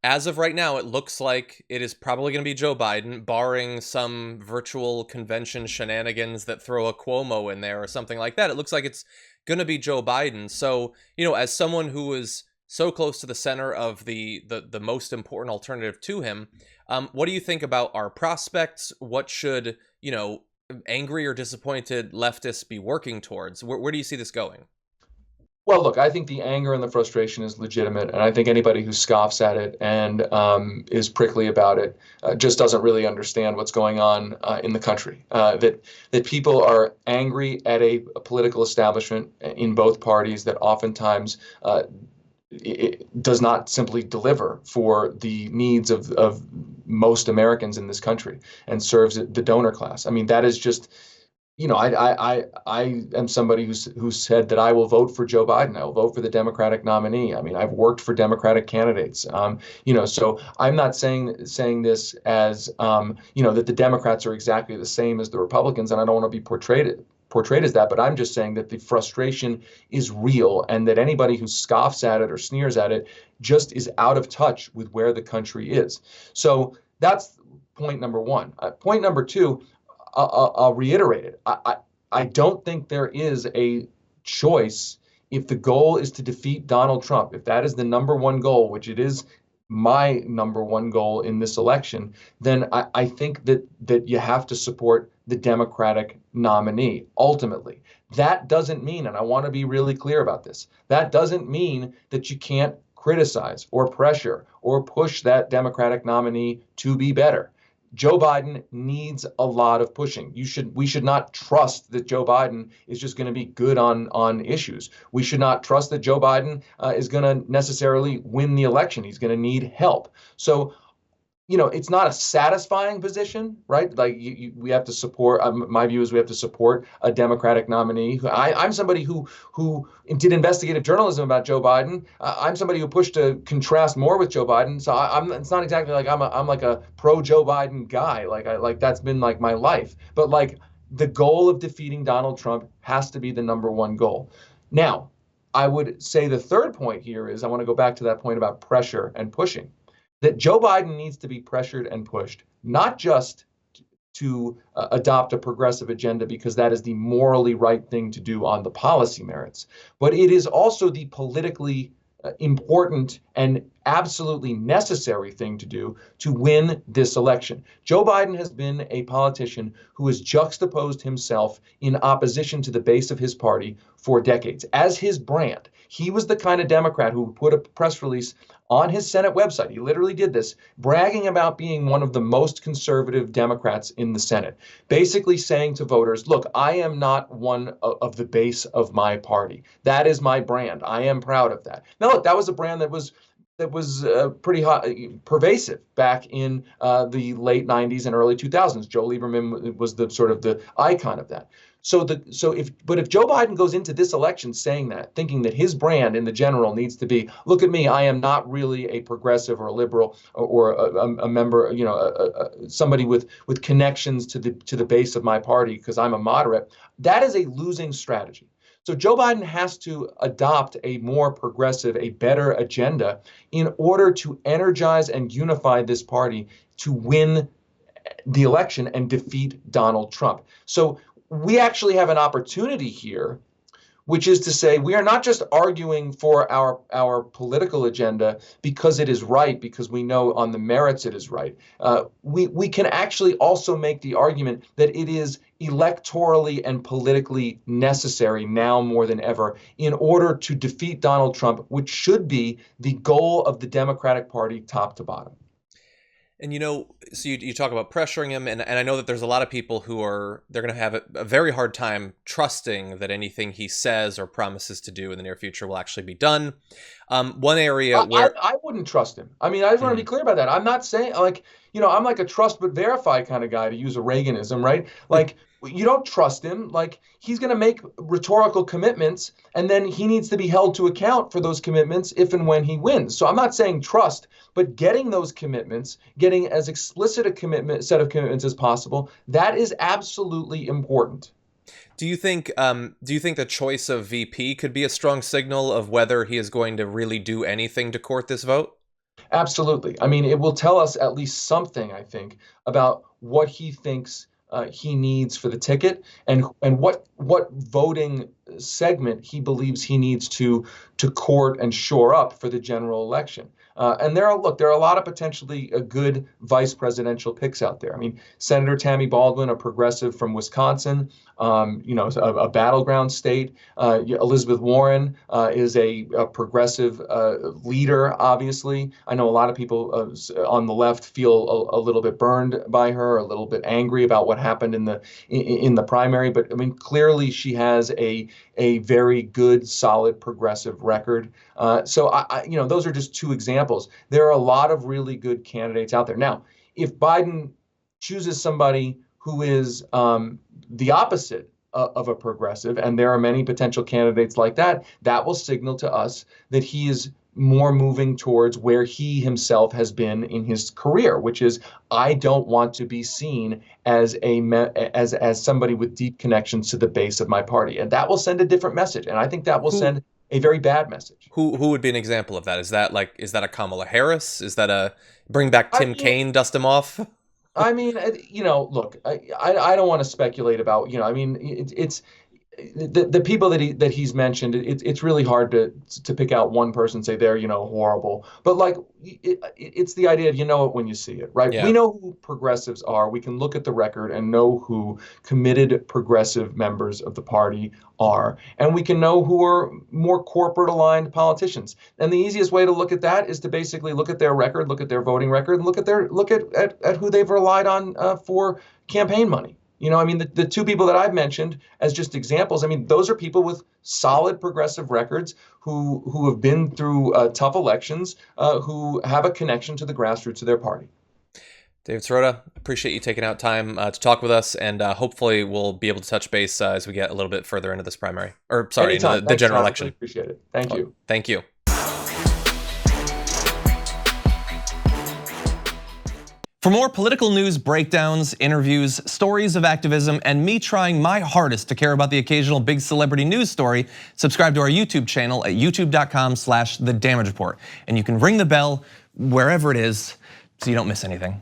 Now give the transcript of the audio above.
as of right now, it looks like it is probably going to be Joe Biden, barring some virtual convention shenanigans that throw a Cuomo in there or something like that. It looks like it's going to be Joe Biden. So, as someone who is so close to the center of the most important alternative to him, what do you think about our prospects? What should, angry or disappointed leftists be working towards? Where do you see this going? Well, look, I think the anger and the frustration is legitimate, and I think anybody who scoffs at it and is prickly about it just doesn't really understand what's going on in the country. That people are angry at a political establishment in both parties that oftentimes it does not simply deliver for the needs of most Americans in this country and serves the donor class. I mean, that is just I am somebody who said that I will vote for Joe Biden. I will vote for the Democratic nominee. I mean, I've worked for Democratic candidates. So I'm not saying this as that the Democrats are exactly the same as the Republicans, and I don't want to be portrayed as that. But I'm just saying that the frustration is real, and that anybody who scoffs at it or sneers at it just is out of touch with where the country is. So that's point number one. Point number two. I'll reiterate it. I don't think there is a choice if the goal is to defeat Donald Trump. If that is the number one goal, which it is my number one goal in this election, then I think that you have to support the Democratic nominee ultimately. That doesn't mean, and I want to be really clear about this, that doesn't mean that you can't criticize or pressure or push that Democratic nominee to be better. Joe Biden needs a lot of pushing. We should not trust that Joe Biden is just going to be good on issues. We should not trust that Joe Biden is going to necessarily win the election. He's going to need help. So, it's not a satisfying position, right? Like we have to support. My view is we have to support a Democratic nominee. I'm somebody who did investigative journalism about Joe Biden. I'm somebody who pushed to contrast more with Joe Biden. So it's not exactly like I'm like a pro Joe Biden guy. Like that's been like my life. But like the goal of defeating Donald Trump has to be the number one goal. Now, I would say the third point here is I want to go back to that point about pressure and pushing, that Joe Biden needs to be pressured and pushed, not just to adopt a progressive agenda because that is the morally right thing to do on the policy merits, but it is also the politically important and absolutely necessary thing to do to win this election. Joe Biden has been a politician who has juxtaposed himself in opposition to the base of his party for decades as his brand. He was the kind of Democrat who put a press release on his Senate website. He literally did this, bragging about being one of the most conservative Democrats in the Senate, basically saying to voters, look, I am not one of the base of my party. That is my brand. I am proud of that. Now, look, that was a brand that was pretty pervasive back in the late 90s and early 2000s. Joe Lieberman was the sort of the icon of that. If Joe Biden goes into this election saying that, thinking that his brand in the general needs to be, look at me, I am not really a progressive or a liberal or a member, somebody with connections to the base of my party because I'm a moderate, that is a losing strategy. So Joe Biden has to adopt a more progressive, a better agenda in order to energize and unify this party to win the election and defeat Donald Trump. So we actually have an opportunity here, which is to say we are not just arguing for our political agenda because it is right, because we know on the merits it is right. We can actually also make the argument that it is electorally and politically necessary now more than ever in order to defeat Donald Trump, which should be the goal of the Democratic Party top to bottom. And so you talk about pressuring him, and I know that there's a lot of people they're going to have a very hard time trusting that anything he says or promises to do in the near future will actually be done. One area where I wouldn't trust him. I mean, I just want to be clear about that. I'm not saying I'm like a trust but verify kind of guy, to use a Reaganism, right? Like you don't trust him. Like he's going to make rhetorical commitments, and then he needs to be held to account for those commitments if and when he wins. So I'm not saying trust, but getting those commitments, getting as explicit a set of commitments as possible, that is absolutely important. Do you think the choice of VP could be a strong signal of whether he is going to really do anything to court this vote? Absolutely. I mean, it will tell us at least something, I think, about what he thinks he needs for the ticket, and what voting segment he believes he needs to court and shore up for the general election. And there are a lot of potentially good vice presidential picks out there. I mean, Senator Tammy Baldwin, a progressive from Wisconsin, a battleground state. Elizabeth Warren is a progressive leader, obviously. I know a lot of people on the left feel a little bit burned by her, a little bit angry about what happened in the primary. But I mean, clearly she has a very good, solid progressive record. So those are just two examples. There are a lot of really good candidates out there. Now, if Biden chooses somebody who is the opposite of a progressive, and there are many potential candidates like that, that will signal to us that he is more moving towards where he himself has been in his career, which is, I don't want to be seen as as somebody with deep connections to the base of my party. And that will send a different message. And I think that will send a very bad message. Who would be an example of that? Is that a Kamala Harris? Is that a bring back Tim Kaine, dust him off? I mean, look, I don't want to speculate about, I mean, it's the people that he's mentioned. It's really hard to pick out one person and say they're, horrible. But like, it's the idea of, you know it when you see it, right? Yeah. We know who progressives are. We can look at the record and know who committed progressive members of the party are, and we can know who are more corporate aligned politicians. And the easiest way to look at that is to basically look at their record, look at their voting record, and look at who they've relied on for campaign money. I mean, the two people that I've mentioned as just examples, I mean, those are people with solid progressive records who have been through tough elections, who have a connection to the grassroots of their party. David Sirota, appreciate you taking out time to talk with us, and hopefully we'll be able to touch base as we get a little bit further into this primary. Or, sorry, into the general election. Really appreciate it. Thank you. Thank you. For more political news breakdowns, interviews, stories of activism, and me trying my hardest to care about the occasional big celebrity news story, subscribe to our YouTube channel at youtube.com/The Damage Report. And you can ring the bell wherever it is so you don't miss anything.